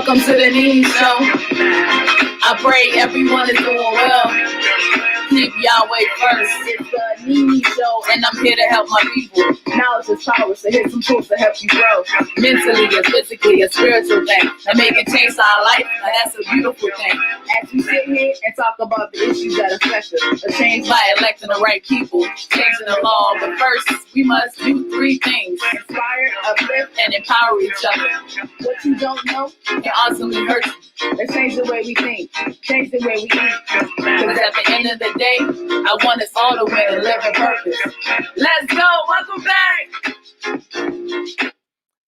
Welcome to the Nee Nee Show. I pray everyone is doing well. Keep Yahweh first. It's the Nee Nee Show, and I'm here to help my people. Knowledge is power, so here's some tools to help you grow. Mentally, and physically, a spiritual thing. And make it change our life, and that's a beautiful thing. As we sit here and talk about the issues that affect us, a change by electing the right people, changing the law. But first, we must do three things: inspire, uplift, and empower each other. What you don't know can ultimately hurt you. Let's change the way we think, change the way we eat. Because at the end of the day, I want us all to win and live in purpose. Let's go. Welcome back.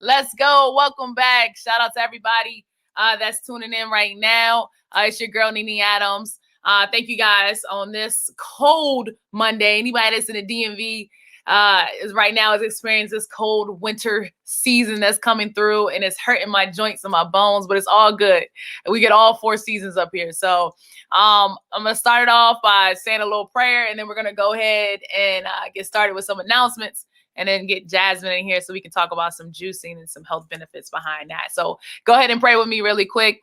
Let's go. Welcome back. Shout out to everybody that's tuning in right now. It's your girl, Nee Nee Adams. Thank you guys on this cold Monday. Anybody that's in the DMV is right now is experiencing this cold winter season that's coming through, and it's hurting my joints and my bones, but it's all good. We get all 4 seasons up here. So I'm going to start it off by saying a little prayer, and then we're going to go ahead and get started with some announcements, and then get Jazmine in here so we can talk about some juicing and some health benefits behind that. So go ahead and pray with me really quick.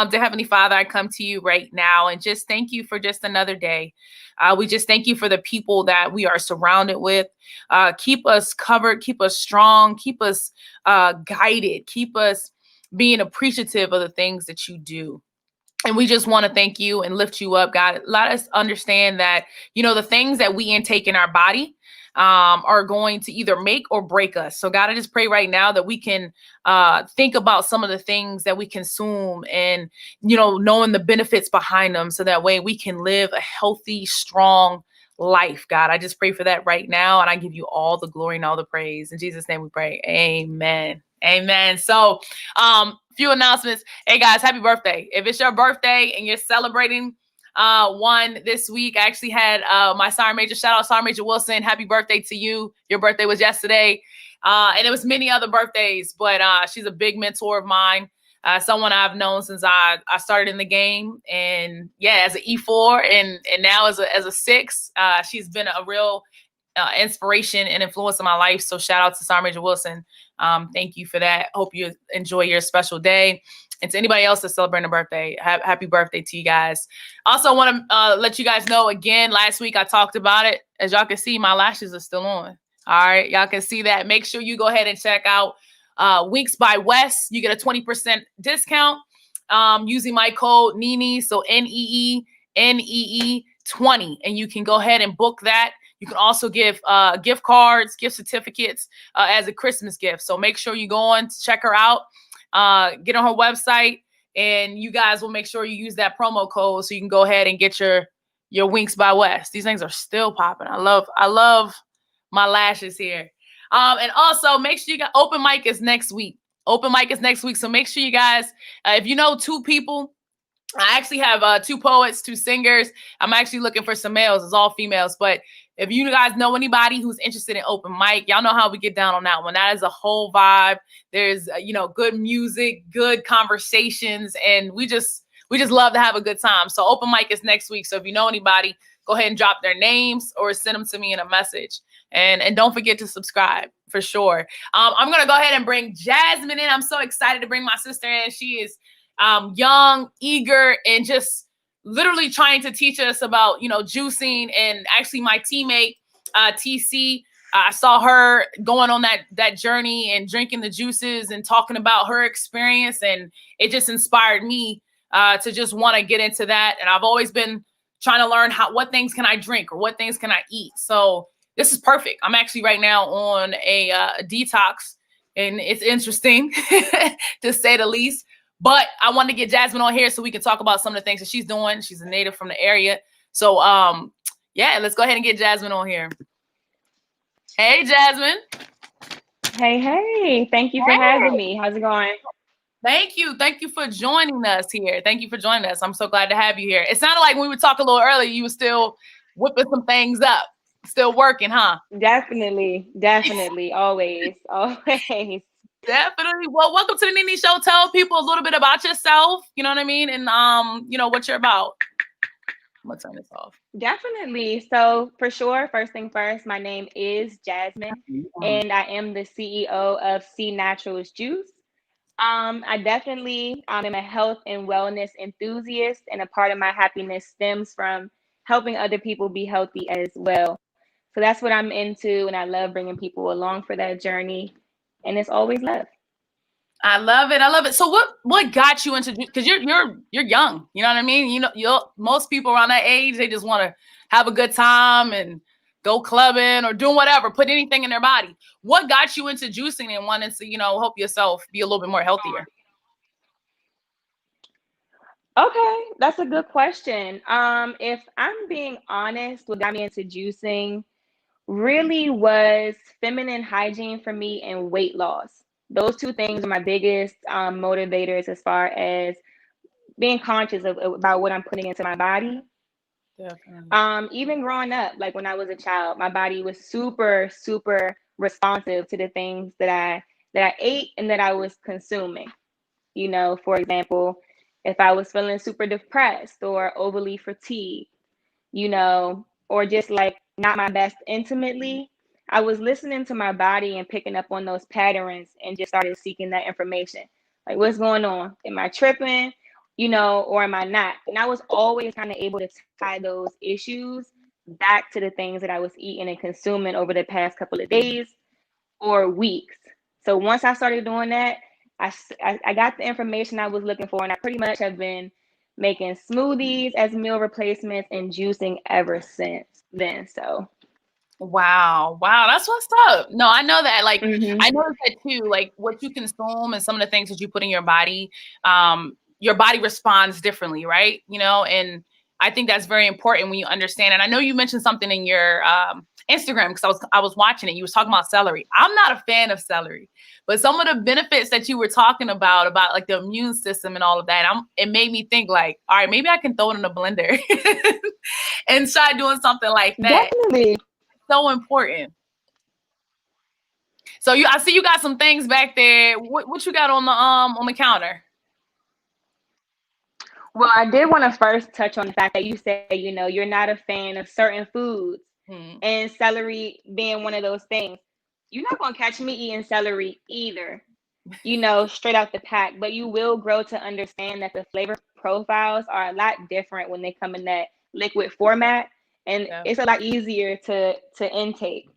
Dear Heavenly Father, I come to you right now and just thank you for just another day. We just thank you for the people that we are surrounded with. Keep us covered, keep us strong, keep us guided, keep us being appreciative of the things that you do. And we just want to thank you and lift you up, God. Let us understand that, the things that we intake in our body are going to either make or break us. So God, I just pray right now that we can think about some of the things that we consume and, knowing the benefits behind them. So that way we can live a healthy, strong life. God, I just pray for that right now. And I give you all the glory and all the praise. In Jesus' name we pray. Amen. Amen. So, few announcements. Hey guys, happy birthday. If it's your birthday and you're celebrating one this week, I actually had my Sergeant Major, shout out Sergeant Major Wilson. Happy birthday to you. Your birthday was yesterday. And it was many other birthdays, but she's a big mentor of mine. Someone I've known since I started in the game, and as an E4 and now as a 6, she's been a real inspiration and influence in my life. So shout out to Sergeant Major Wilson. Thank you for that. Hope you enjoy your special day. And to anybody else that's celebrating a birthday, happy birthday to you guys. Also want to let you guys know again, last week I talked about it. As y'all can see, my lashes are still on. All right, y'all can see that. Make sure you go ahead and check out Winks by West. You get a 20% discount using my code NENE, so NEENEE20, and you can go ahead and book that. You can also give gift cards, gift certificates as a Christmas gift. So make sure you go on to check her out, get on her website, and you guys will make sure you use that promo code so you can go ahead and get your Winks by West. These things are still popping. I love my lashes here. And also make sure you got open mic is next week. Open mic is next week. So make sure you guys, if you know 2 people, I actually have 2 poets, 2 singers. I'm actually looking for some males. It's all females. But if you guys know anybody who's interested in open mic, y'all know how we get down on that one. That is a whole vibe. There's, good music, good conversations, and we just love to have a good time. So open mic is next week. So if you know anybody, go ahead and drop their names or send them to me in a message. And don't forget to subscribe for sure. I'm going to go ahead and bring Jazmine in. I'm so excited to bring my sister in. She is young, eager, and just literally trying to teach us about, juicing. And actually my teammate, TC, I saw her going on that journey and drinking the juices and talking about her experience. And it just inspired me to just want to get into that. And I've always been trying to learn what things can I drink or what things can I eat. So this is perfect. I'm actually right now on a detox, and it's interesting to say the least. But I wanted to get Jazmine on here so we can talk about some of the things that she's doing. She's a native from the area. So, let's go ahead and get Jazmine on here. Hey, Jazmine. Hey. Thank you for having me. How's it going? Thank you. Thank you for joining us here. Thank you for joining us. I'm so glad to have you here. It sounded like when we were talking a little earlier, you were still whipping some things up. Still working, huh? Definitely. Always. Definitely. Well, welcome to the Nee Nee Show. Tell people a little bit about yourself. You know what I mean? And, what you're about. I'm going to turn this off. Definitely. So for sure, first thing first, my name is Jazmine, and I am the CEO of C Naturals Juice. I definitely am a health and wellness enthusiast, and a part of my happiness stems from helping other people be healthy as well. So that's what I'm into, and I love bringing people along for that journey, and it's always love. I love it. I love it. So what got you into, because you're young, you know what I mean? You know, most people around that age, they just want to have a good time and go clubbing or doing whatever, put anything in their body. What got you into juicing and wanting to, help yourself be a little bit more healthier? Okay, that's a good question. If I'm being honest, what got me into juicing really was feminine hygiene for me and weight loss. Those two things are my biggest motivators as far as being conscious of about what I'm putting into my body. Definitely. Even growing up, like when I was a child, my body was super, super responsive to the things that I ate and that I was consuming. For example, if I was feeling super depressed or overly fatigued, or just like not my best intimately, I was listening to my body and picking up on those patterns and just started seeking that information. Like, what's going on? Am I tripping? Or am I not? And I was always kind of able to tie those issues back to the things that I was eating and consuming over the past couple of days or weeks. So once I started doing that, I got the information I was looking for, and I pretty much have been making smoothies as meal replacements and juicing ever since then. So, Wow. That's what's up. No, I know that. Like, mhm. I noticed that too. Like, what you consume and some of the things that you put in your body responds differently, right? And I think that's very important when you understand. And I know you mentioned something in your Instagram, because I was watching it. You was talking about celery. I'm not a fan of celery, but some of the benefits that you were talking about like the immune system and all of that, it made me think like, all right, maybe I can throw it in a blender and try doing something like that. Definitely. So important. So I see you got some things back there. What you got on the counter? Well, I did want to first touch on the fact that you say, you're not a fan of certain foods, Hmm. and celery being one of those things. You're not going to catch me eating celery either, straight out the pack, but you will grow to understand that the flavor profiles are a lot different when they come in that liquid format, and Yeah. it's a lot easier to intake.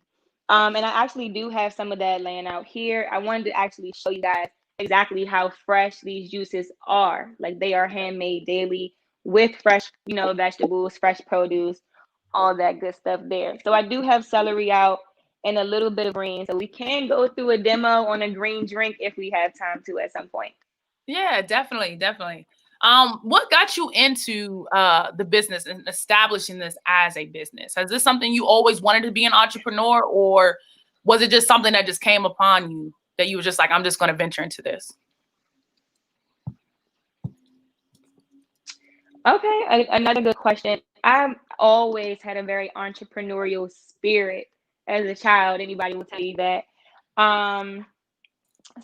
And I actually do have some of that laying out here. I wanted to actually show you guys exactly how fresh these juices are. Like, they are handmade daily with fresh, vegetables, fresh produce, all that good stuff there. So I do have celery out and a little bit of green. So we can go through a demo on a green drink if we have time to at some point. Yeah, definitely, definitely. What got you into the business and establishing this as a business? Is this something you always wanted to be an entrepreneur, or was it just something that just came upon you that you were just like, I'm just going to venture into this? Okay, another good question. I've always had a very entrepreneurial spirit as a child. Anybody will tell you that. Um,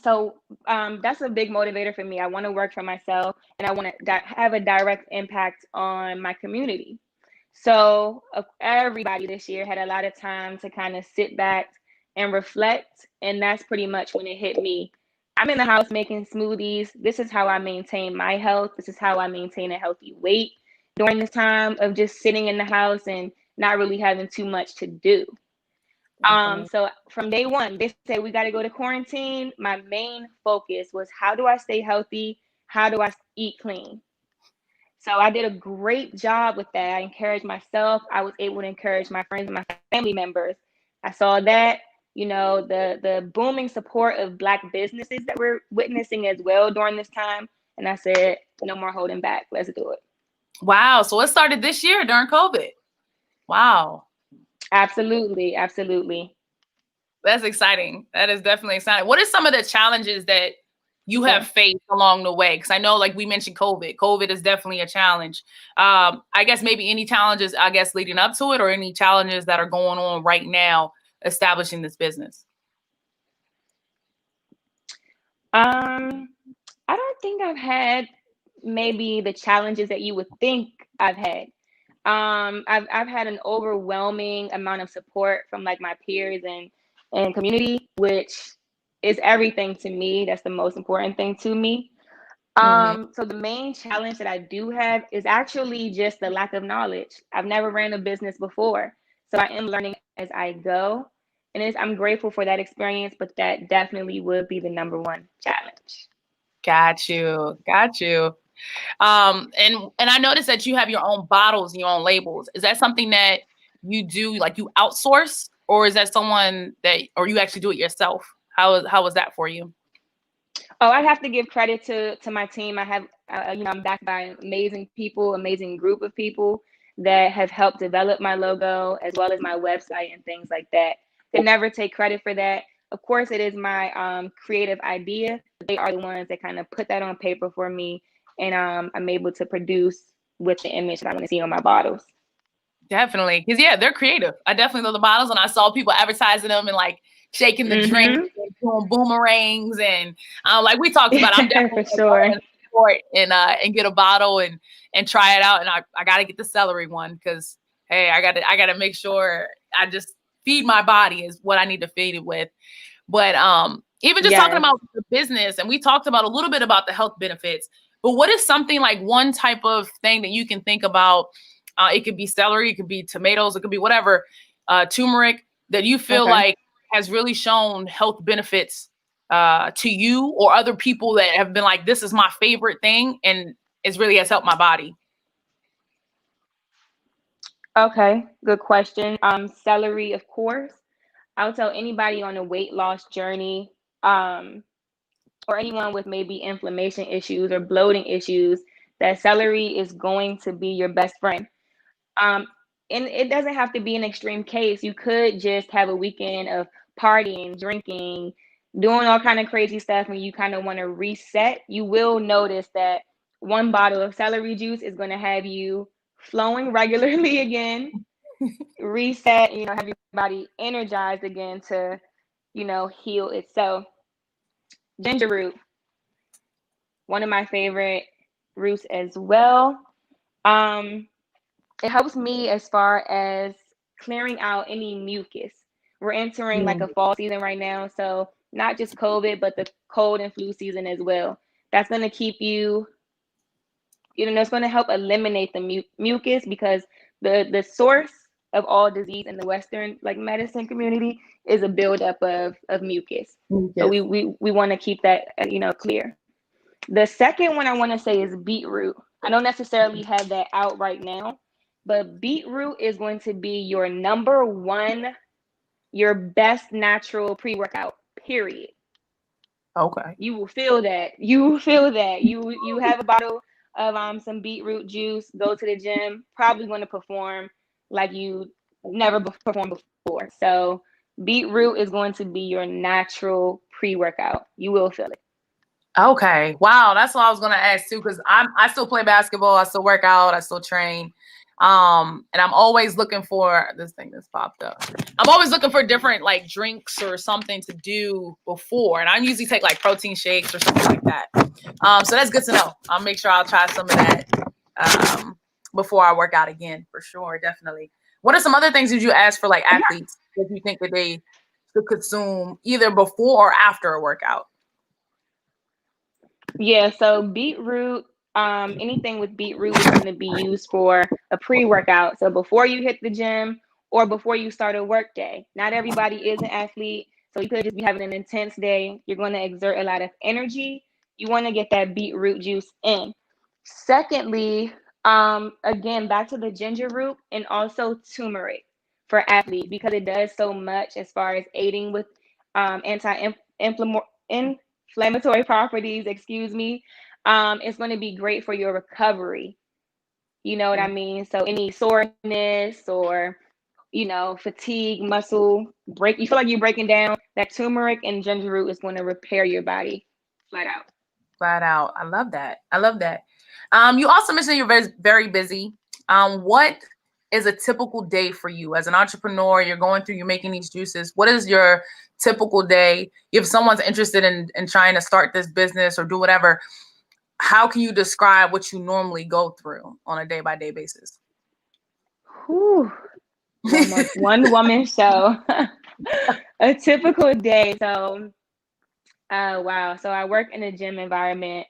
so that's a big motivator for me. I want to work for myself, and I want to have a direct impact on my community. So everybody this year had a lot of time to kind of sit back and reflect, and that's pretty much when it hit me. I'm in the house making smoothies. This is how I maintain my health. This is how I maintain a healthy weight during this time of just sitting in the house and not really having too much to do. Definitely. So from day one, they said we got to go to quarantine. My main focus was, how do I stay healthy? How do I eat clean? So I did a great job with that. I encouraged myself. I was able to encourage my friends and my family members. I saw that, the booming support of Black businesses that we're witnessing as well during this time. And I said, no more holding back. Let's do it. Wow. So it started this year during COVID. Wow. Absolutely. Absolutely. That's exciting. That is definitely exciting. What are some of the challenges that you have Sure. faced along the way? Because I know, like we mentioned, COVID. COVID is definitely a challenge. I guess maybe any challenges, I guess, leading up to it, or any challenges that are going on right now establishing this business. Um, I don't think I've had maybe the challenges that you would think I've had. I've had an overwhelming amount of support from like my peers and community, which is everything to me. That's the most important thing to me. Mm-hmm. So the main challenge that I do have is actually just the lack of knowledge. I've never ran a business before, so I am learning as I go, and I'm grateful for that experience. But that definitely would be the number one challenge. Got you. Got you. And I noticed that you have your own bottles and your own labels. Is that something that you do, like you outsource, or is that someone that, or you actually do it yourself? How was that for you? Oh, I have to give credit to my team. I have, I'm backed by amazing people, amazing group of people that have helped develop my logo as well as my website and things like that. Could never take credit for that. Of course, it is my creative idea. They are the ones that kind of put that on paper for me, and I'm able to produce with the image that I want to see on my bottles. Definitely. Because yeah, they're creative. I definitely know the bottles, and I saw people advertising them and like shaking the drink and doing boomerangs. And like we talked about, I'm definitely for sure. support and get a bottle and try it out. And I gotta get the celery one because hey, I gotta make sure I just feed my body is what I need to feed it with. But even just talking about the business, and we talked about a little bit about the health benefits, but what is something like one type of thing that you can think about? It could be celery, it could be tomatoes, it could be whatever, turmeric that you feel like has really shown health benefits to you or other people that have been like, this is my favorite thing and it really has helped my body. Okay, good question. Celery, of course. I'll tell anybody on a weight loss journey, or anyone with maybe inflammation issues or bloating issues, that celery is going to be your best friend. And it doesn't have to be an extreme case. You could just have a weekend of partying, drinking, doing all kind of crazy stuff, and you kind of want to reset. You will notice that one bottle of celery juice is going to have you flowing regularly again, reset, have your body energized again to, heal itself. Ginger root, one of my favorite roots as well. It helps me as far as clearing out any mucus. We're entering like a fall season right now, so not just COVID, but the cold and flu season as well. That's going to keep you, it's going to help eliminate the mucus, because the source of all disease in the Western medicine community is a buildup of mucus. So we want to keep that clear. The second one I want to say is beetroot. I don't necessarily have that out right now, but beetroot is going to be your number one, your best natural pre-workout, period. Okay. You will feel that. You have a bottle of some beetroot juice, go to the gym, probably going to perform like you never performed before. So beetroot is going to be your natural pre-workout. You will feel it. Okay. Wow. That's what I was going to ask too. Cause I still play basketball. I still work out. I still train. And I'm always looking for this thing that's popped up. I'm always looking for different like drinks or something to do before. And I usually take like protein shakes or something like that. So that's good to know. I'll make sure I'll try some of that before I work out again, for sure. Definitely. What are some other things that you ask for like athletes that you think that they should consume either before or after a workout? Yeah, so beetroot, anything with beetroot is going to be used for a pre-workout. So before you hit the gym or before you start a work day. Not everybody is an athlete, so you could just be having an intense day. You're going to exert a lot of energy. You want to get that beetroot juice in. Secondly, again, back to the ginger root and also turmeric for athletes, because it does so much as far as aiding with anti-inflammatory properties, it's going to be great for your recovery. You know what I mean? So any soreness or, fatigue, muscle break, you feel like you're breaking down, that turmeric and ginger root is going to repair your body flat out. Flat out. I love that. I love that. You also mentioned you're very, very busy. What is a typical day for you as an entrepreneur? You're going through, you're making these juices. What is your typical day? If someone's interested in trying to start this business or do whatever, how can you describe what you normally go through on a day-by-day basis? Whew. One woman show. A typical day. So Wow. So I work in a gym environment.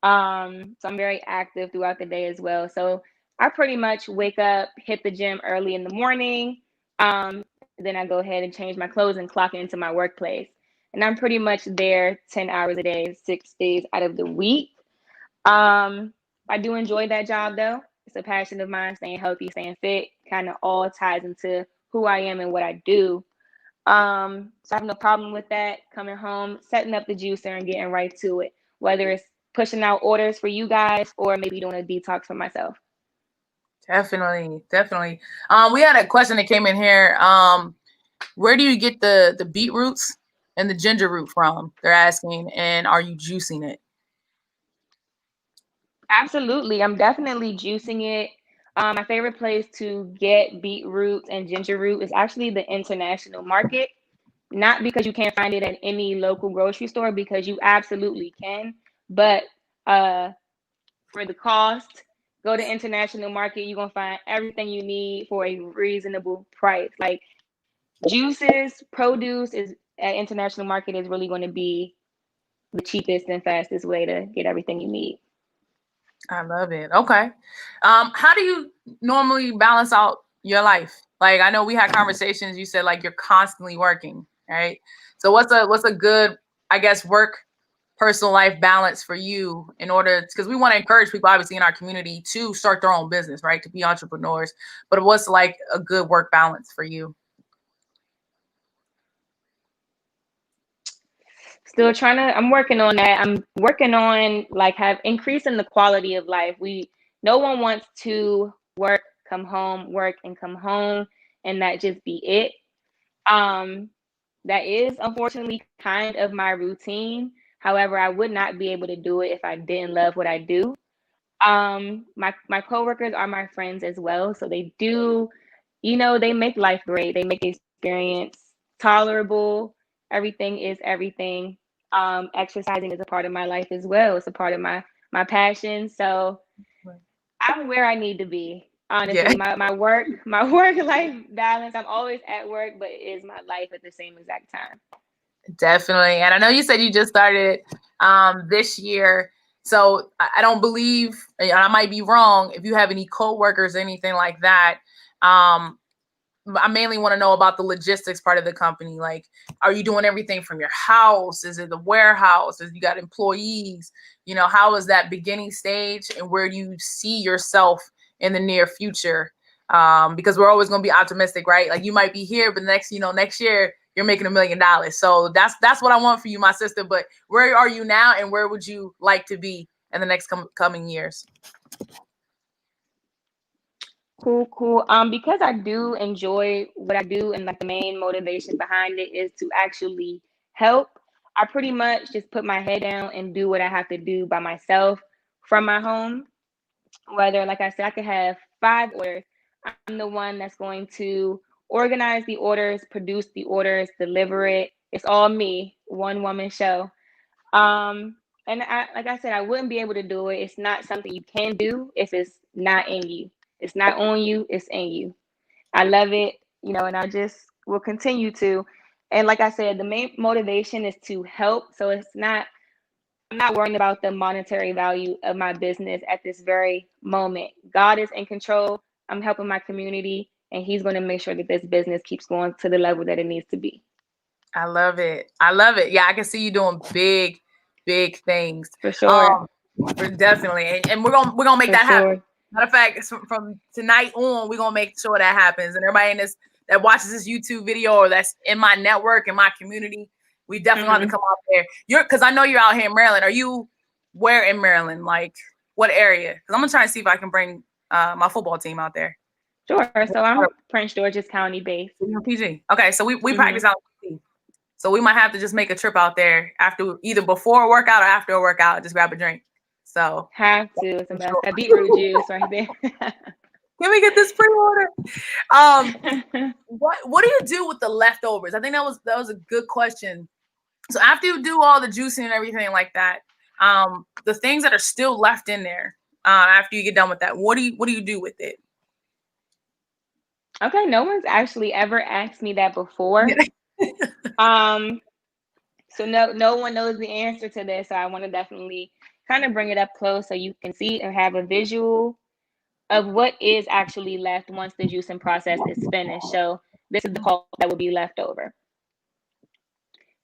So I'm very active throughout the day as well. So I pretty much wake up, hit the gym early in the morning. Then I go ahead and change my clothes and clock into my workplace. And I'm pretty much there 10 hours a day, 6 days out of the week. I do enjoy that job though. It's a passion of mine, staying healthy, staying fit, kind of all ties into who I am and what I do. So I have no problem with that. Coming home, setting up the juicer and getting right to it, whether it's pushing out orders for you guys or maybe doing a detox for myself. Definitely, definitely. We had a question that came in here. Where do you get the beetroots and the ginger root from? They're asking, and are you juicing it? Absolutely. I'm definitely juicing it. My favorite place to get beetroot and ginger root is actually the international market. Not because you can't find it at any local grocery store, because you absolutely can, but uh, for the cost, go to international market. You're gonna find everything you need for a reasonable price. Like juices, produce is at international market is really going to be the cheapest and fastest way to get everything you need. I love it. Okay. How do you normally balance out your life? Like I know we had conversations, you said like you're constantly working, right? So what's a good, I guess, work personal life balance for you in order, because we want to encourage people obviously in our community to start their own business, right? To be entrepreneurs. But what's like a good work balance for you? Still trying to, I'm working on that. I'm working on like have increasing the quality of life. No one wants to work, come home, work and come home and that just be it. Um, that is unfortunately kind of my routine. However, I would not be able to do it if I didn't love what I do. My coworkers are my friends as well, so they do, they make life great. They make the experience tolerable. Everything is everything. Exercising is a part of my life as well. It's a part of my passion. So I'm where I need to be. Yeah. Honestly, my work life balance. I'm always at work, but it is my life at the same exact time. Definitely. And I know you said you just started this year. So I don't believe, and I might be wrong, if you have any co-workers or anything like that. Um, I mainly want to know about the logistics part of the company. Like, are you doing everything from your house? Is it the warehouse? Is you got employees? How is that beginning stage, and where do you see yourself in the near future? Because we're always going to be optimistic, right? Like you might be here, but next year you're making $1 million. So that's what I want for you, my sister. But where are you now, and where would you like to be in the next coming years? Cool. Because I do enjoy what I do, and like the main motivation behind it is to actually help. I pretty much just put my head down and do what I have to do by myself from my home. Whether, like I said, I could have 5 orders. I'm the one that's going to organize the orders, produce the orders, deliver it. It's all me, one woman show. And like I said, I wouldn't be able to do it. It's not something you can do if it's not in you. It's not on you, it's in you. I love it, and I just will continue to. And like I said, the main motivation is to help. So I'm not worrying about the monetary value of my business at this very moment. God is in control. I'm helping my community, and He's going to make sure that this business keeps going to the level that it needs to be. I love it. I love it. Yeah, I can see you doing big, big things. For sure. Definitely, and we're gonna make For that happen. sure. Matter of fact, from tonight on, we're gonna make sure that happens. And everybody in this that watches this YouTube video or that's in my network, in my community, we definitely have to come out there. Because I know you're out here in Maryland. Are you where in Maryland? Like what area? Because I'm gonna try and see if I can bring my football team out there. Sure. So I'm Prince George's County based. PG. Okay, so we practice out. So we might have to just make a trip out there after, either before a workout or after a workout, just grab a drink. So have to. It's a mess. That beetroot juice right there. Can we get this pre-order? What do you do with the leftovers? I think that was a good question. So after you do all the juicing and everything like that, the things that are still left in there, after you get done with that, what do you do with it? Okay, no one's actually ever asked me that before. So no one knows the answer to this. So I want to definitely kind of bring it up close so you can see and have a visual of what is actually left once the juicing process is finished. So this is the pulp that will be left over.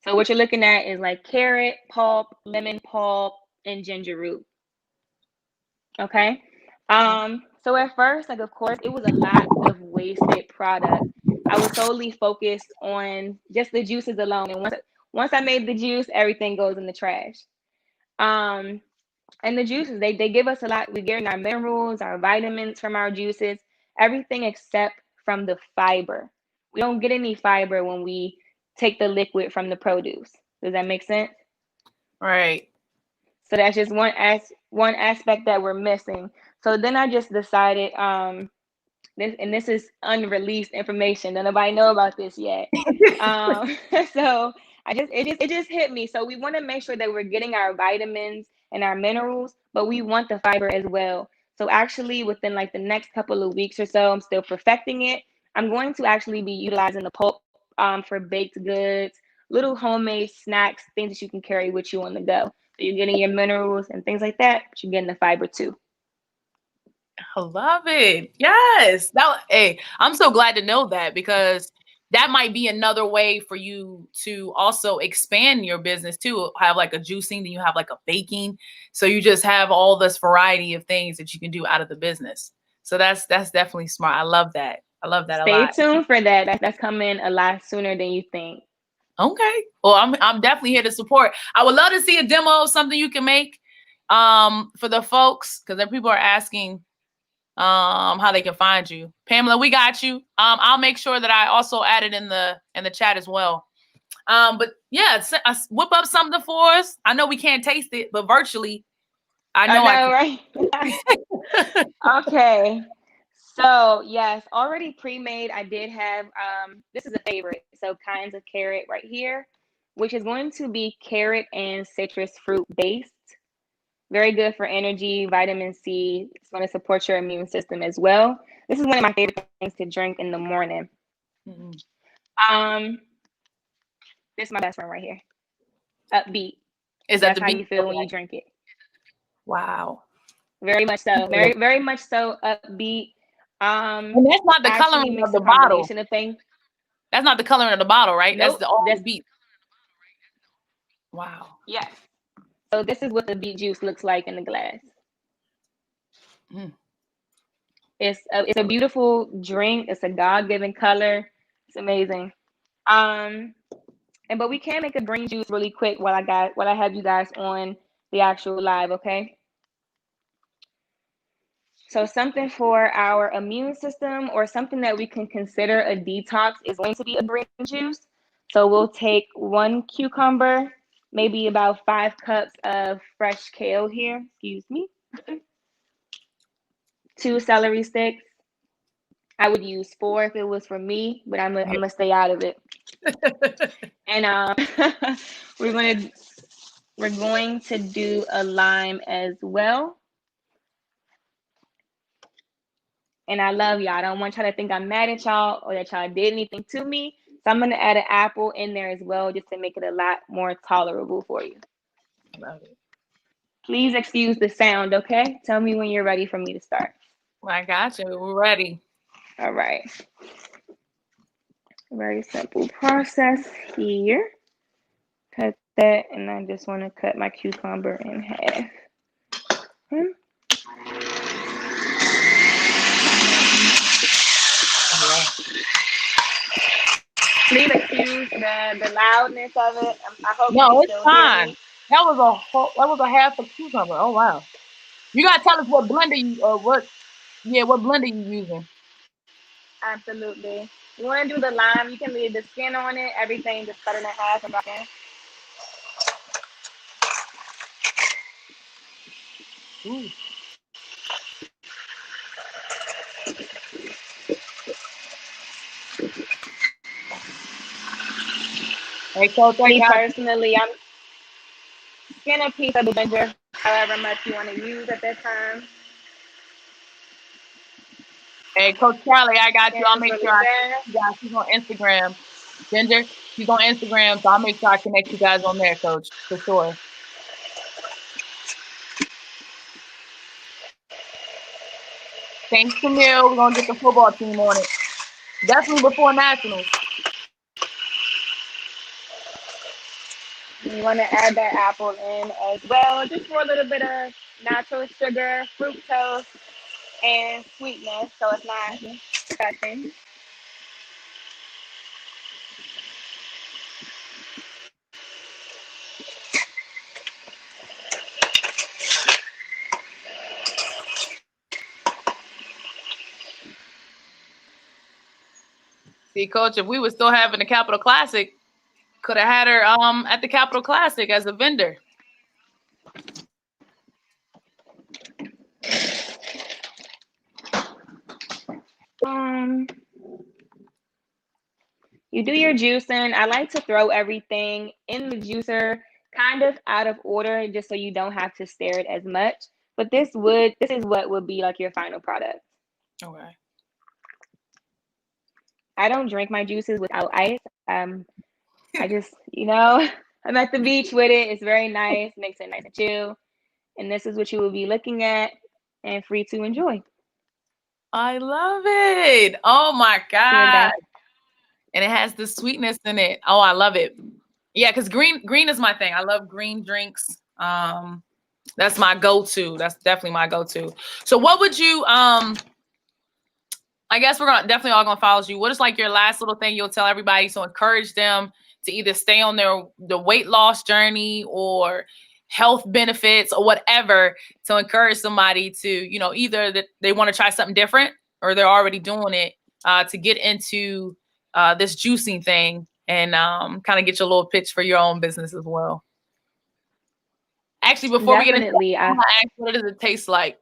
So what you're looking at is like carrot pulp, lemon pulp, and ginger root. Okay. So at first, like, of course, it was a lot of wasted product. I was solely focused on just the juices alone. And once I made the juice, everything goes in the trash. Um, and the juices, they give us a lot. We're getting our minerals, our vitamins from our juices, everything except from the fiber. We don't get any fiber when we take the liquid from the produce. Does that make sense? Right. So that's just one aspect that we're missing. So then I just decided, this is unreleased information. Nobody know about this yet. So it just hit me. So we want to make sure that we're getting our vitamins and our minerals, but we want the fiber as well. So actually within like the next couple of weeks or so, I'm still perfecting it. I'm going to actually be utilizing the pulp for baked goods, little homemade snacks, things that you can carry with you on the go. So you're getting your minerals and things like that, but you're getting the fiber too. I love it. Yes. Hey, I'm so glad to know that, because that might be another way for you to also expand your business too. Have like a juicing, then you have like a baking. So you just have all this variety of things that you can do out of the business. So that's definitely smart. I love that. I love that a Stay lot. tuned for that. That's coming a lot sooner than you think. Okay. Well, I'm definitely here to support. I would love to see a demo of something you can make for the folks, because then people are asking how they can find you. Pamela, we got you. I'll make sure that I also add it in the chat as well. But yeah, whip up something for us. I know we can't taste it, but virtually I know right? Okay. So yes, already pre-made. I did have this is a favorite. So kinds of carrot right here, which is going to be carrot and citrus fruit based. Very good for energy, vitamin C. It's going to support your immune system as well. This is one of my favorite things to drink in the morning. Mm-hmm. This is my best friend right here. Upbeat. Is that That's how you feel when you drink it. Wow. Very much so. Very, very much so upbeat. And that's not the coloring of the bottle. Of things. That's not the coloring of the bottle, right? Nope, That's the beet. Wow. Yes. So this is what the beet juice looks like in the glass. Mm. It's a beautiful drink. It's a God-given color. It's amazing. But we can make a green juice really quick while I have you guys on the actual live, okay? So something for our immune system, or something that we can consider a detox, is going to be a green juice. So we'll take 1 cucumber, maybe about 5 cups of fresh kale here. Excuse me. 2 celery sticks. I would use 4 if it was for me, but I'm gonna stay out of it. And we're going to do a lime as well. And I love y'all. I don't want y'all to think I'm mad at y'all or that y'all did anything to me. So I'm going to add an apple in there as well, just to make it a lot more tolerable for you. Love it. Please excuse the sound, okay? Tell me when you're ready for me to start. I got you. We're ready. All right. Very simple process here. Cut that, and I just want to cut my cucumber in half. Please excuse the loudness of it. I hope no, it's fine. That was a half a cucumber. Oh wow! You gotta tell us what blender what blender you using. Absolutely. You want to do the lime? You can leave the skin on it. Everything just cut it in half and back in. Ooh. Hey, Coach, me personally, I'm skin a piece of the ginger, however much you want to use at that time. Hey, Coach Charlie, I got you. I'll make sure I see you guys. She's on Instagram. Ginger. She's on Instagram, so I'll make sure I connect you guys on there, Coach, for sure. Thanks, Camille. We're gonna get the football team on it. Definitely before nationals. You want to add that apple in as well, just for a little bit of natural sugar, fructose, and sweetness, so it's not disgusting. See, Coach, if we were still having the Capital Classic, could have had her at the Capital Classic as a vendor. You do your juicing. I like to throw everything in the juicer kind of out of order, just so you don't have to stir it as much. But this is what would be like your final product. Okay. I don't drink my juices without ice. I just, I'm at the beach with it. It's very nice, makes it nice and chill. And this is what you will be looking at and free to enjoy. I love it. Oh my God. And it has the sweetness in it. Oh, I love it. Yeah, because green is my thing. I love green drinks. That's my go-to. That's definitely my go-to. So what would you I guess we're definitely all gonna follow you. What is like your last little thing you'll tell everybody to encourage them to either stay on the weight loss journey or health benefits or whatever, to encourage somebody to, either that they want to try something different or they're already doing it, to get into this juicing thing and kind of get your little pitch for your own business as well. Actually, before we get into that, I'm gonna ask, what does it taste like?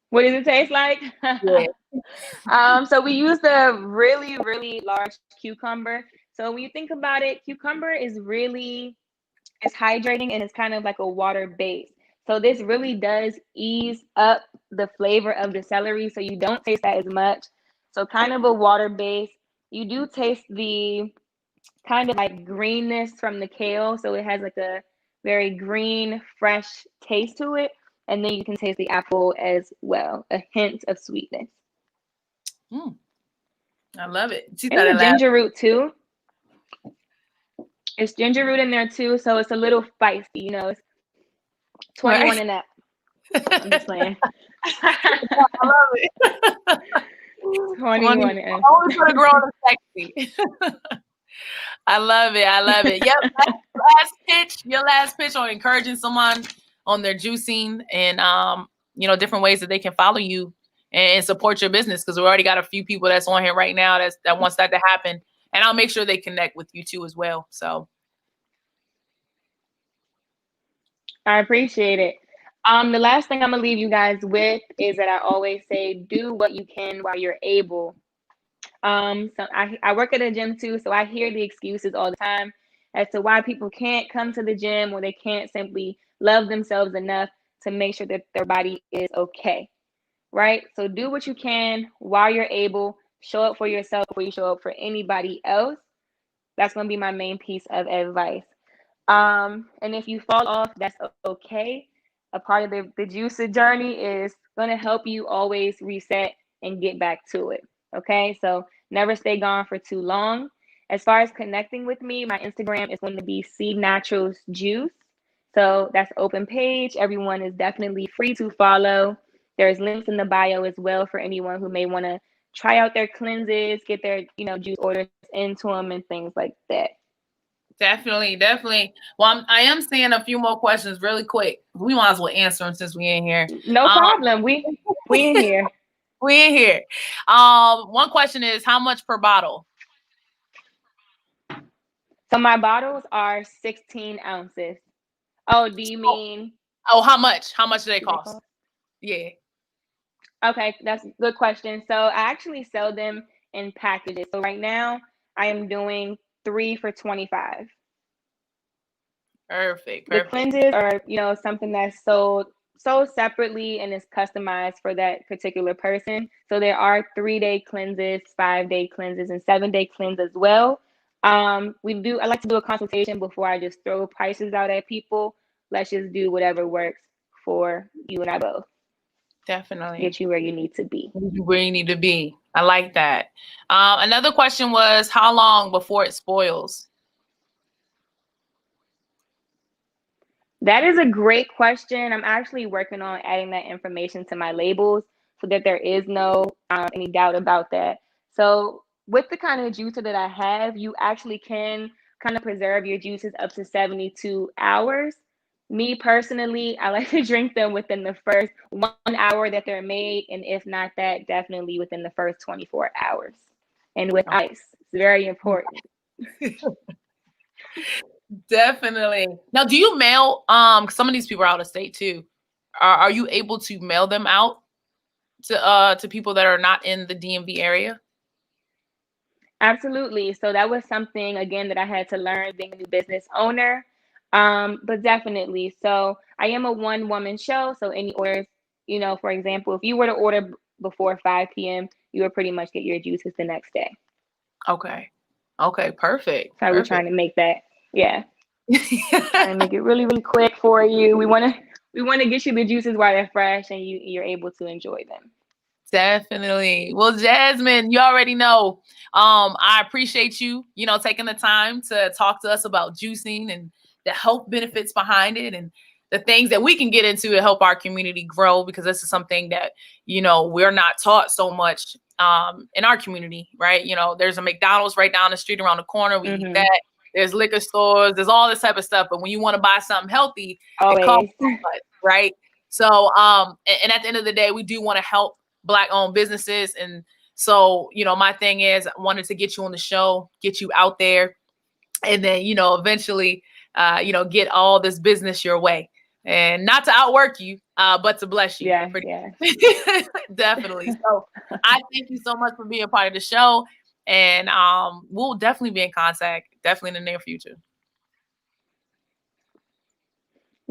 What does it taste like? Yeah. So we use the really, really large cucumber. So when you think about it, cucumber is it's hydrating and it's kind of like a water base. So this really does ease up the flavor of the celery, so you don't taste that as much. So kind of a water base. You do taste the kind of like greenness from the kale. So it has like a very green, fresh taste to it. And then you can taste the apple as well, a hint of sweetness. I love it. And the ginger root too. It's ginger root in there too, so it's a little spicy, it's 21 and up. I'm just playing. I love it. 21 and up. Always gonna grow up sexy. I love it. I love it. Yep. Your last pitch on encouraging someone on their juicing and different ways that they can follow you and support your business, because we already got a few people that's on here right now that wants that to happen. And I'll make sure they connect with you too as well. So I appreciate it. The last thing I'm gonna leave you guys with is that I always say, do what you can while you're able. So I work at a gym too, so I hear the excuses all the time as to why people can't come to the gym, or they can't simply love themselves enough to make sure that their body is okay, right? So do what you can while you're able. Show up for yourself before you show up for anybody else. That's going to be my main piece of advice. And if you fall off, that's okay. A part of the juicing journey is going to help you always reset and get back to it. Okay, so never stay gone for too long. As far as connecting with me, my Instagram is going to be C Naturals Juice. So that's open page. Everyone is definitely free to follow. There's links in the bio as well for anyone who may want to try out their cleanses, get their juice orders into them and things like that. Definitely. Well, I am seeing a few more questions really quick. We might as well answer them since we in here. No problem. We in here. We in here. One question is, how much per bottle? So my bottles are 16 ounces. Oh, do you mean? Oh, how much? How much do they cost? Yeah. Okay, that's a good question. So I actually sell them in packages. So right now I am doing 3 for $25. Perfect. The cleanses are, something that's sold sold separately and is customized for that particular person. So there are 3-day cleanses, 5-day cleanses, and 7-day cleanses as well. I like to do a consultation before I just throw prices out at people. Let's just do whatever works for you and I both. Definitely. Get you where you need to be. Where you need to be. I like that. Another question was, how long before it spoils? That is a great question. I'm actually working on adding that information to my labels so that there is no any doubt about that. So with the kind of juicer that I have, you actually can kind of preserve your juices up to 72 hours. Me personally, I like to drink them within the first 1 hour that they're made, and if not that, definitely within the first 24 hours. And with ice, it's very important. Definitely. Now, do you mail? Some of these people are out of state too. Are you able to mail them out to people that are not in the DMV area? Absolutely. So that was something again that I had to learn being a new business owner. But definitely. So I am a one-woman show. So any orders, for example, if you were to order before 5 p.m., you would pretty much get your juices the next day. Okay. Perfect. So we're trying to make that. Yeah. Trying to make it really, really quick for you. We want to get you the juices while they're fresh and you're able to enjoy them. Definitely. Well, Jazmine, you already know. I appreciate you, taking the time to talk to us about juicing and the health benefits behind it and the things that we can get into to help our community grow, because this is something that, we're not taught so much in our community, right? There's a McDonald's right down the street around the corner. We eat that. There's liquor stores. There's all this type of stuff. But when you want to buy something healthy, it costs so much, right? So, and at the end of the day, we do want to help Black-owned businesses. And so, my thing is, I wanted to get you on the show, get you out there, and then, eventually, get all this business your way. And not to outwork you, but to bless you. Yeah. Definitely. So I thank you so much for being a part of the show. And we'll definitely be in contact, definitely in the near future.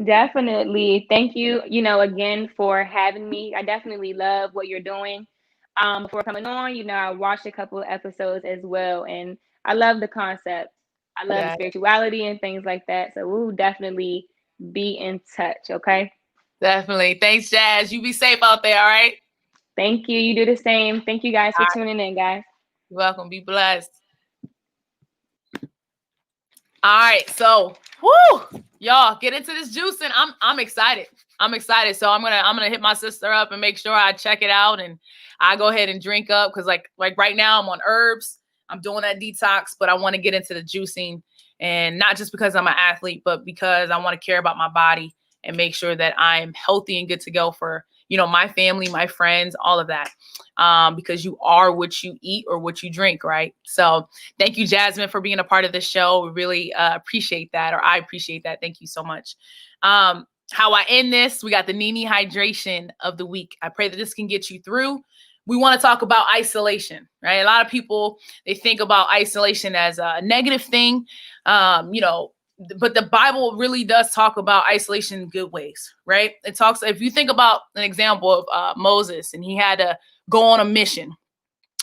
Definitely. Thank you, again for having me. I definitely love what you're doing. Before coming on, I watched a couple of episodes as well, and I love the concept. I love the spirituality and things like that. So we'll definitely be in touch, okay? Definitely. Thanks, Jazz. You be safe out there, all right? Thank you. You do the same. Thank you guys for tuning in, guys. You're welcome. Be blessed. All right. So, y'all get into this juicing. I'm excited. So I'm gonna hit my sister up and make sure I check it out and I go ahead and drink up, because like right now I'm on herbs. I'm doing that detox, but I want to get into the juicing, and not just because I'm an athlete, but because I want to care about my body and make sure that I'm healthy and good to go for, my family, my friends, all of that. Because you are what you eat or what you drink, right? So thank you, Jazmine, for being a part of this show. We really appreciate that, or I appreciate that. Thank you so much. How I end this, we got the Nee Nee hydration of the week. I pray that this can get you through. We want to talk about isolation, right? A lot of people, they think about isolation as a negative thing, but the Bible really does talk about isolation in good ways, right? It talks, if you think about an example of Moses, and he had to go on a mission,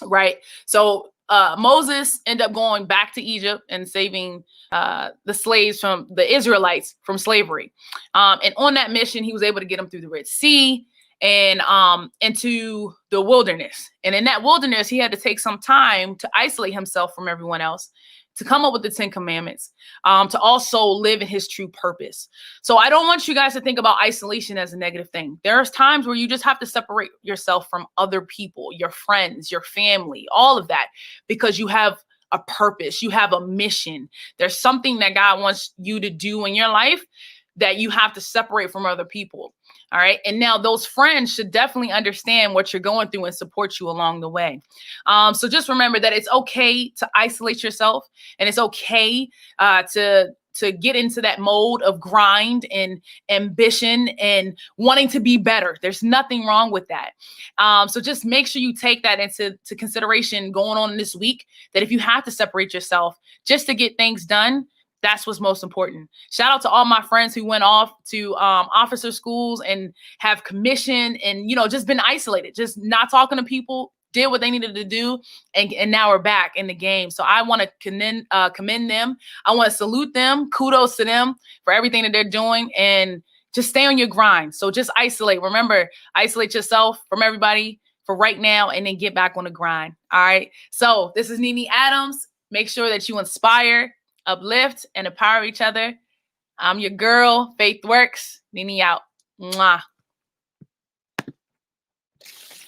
right? So Moses ended up going back to Egypt and saving the slaves from the Israelites from slavery. And on that mission, he was able to get them through the Red Sea and into the wilderness. And in that wilderness, he had to take some time to isolate himself from everyone else, to come up with the 10 commandments, to also live in his true purpose. So I don't want you guys to think about isolation as a negative thing. There's times where you just have to separate yourself from other people, your friends, your family, all of that, because you have a purpose, you have a mission. There's something that God wants you to do in your life that you have to separate from other people. All right. And now those friends should definitely understand what you're going through and support you along the way. So just remember that it's okay to isolate yourself, and it's okay to get into that mode of grind and ambition and wanting to be better. There's nothing wrong with that. So just make sure you take that into consideration going on this week, that if you have to separate yourself just to get things done, That's what's most important. Shout out to all my friends who went off to officer schools and have commissioned and, you know, just been isolated, just not talking to people, did what they needed to do, and now we're back in the game. So I want to commend them. I want to salute them. Kudos to them for everything that they're doing, and just stay on your grind. So just isolate. Remember, isolate yourself from everybody for right now, and then get back on the grind. All right. So this is Nee Nee Adams. Make sure that you inspire, uplift, and empower each other. I'm your girl, Faith Works. Nee Nee out. Mwah.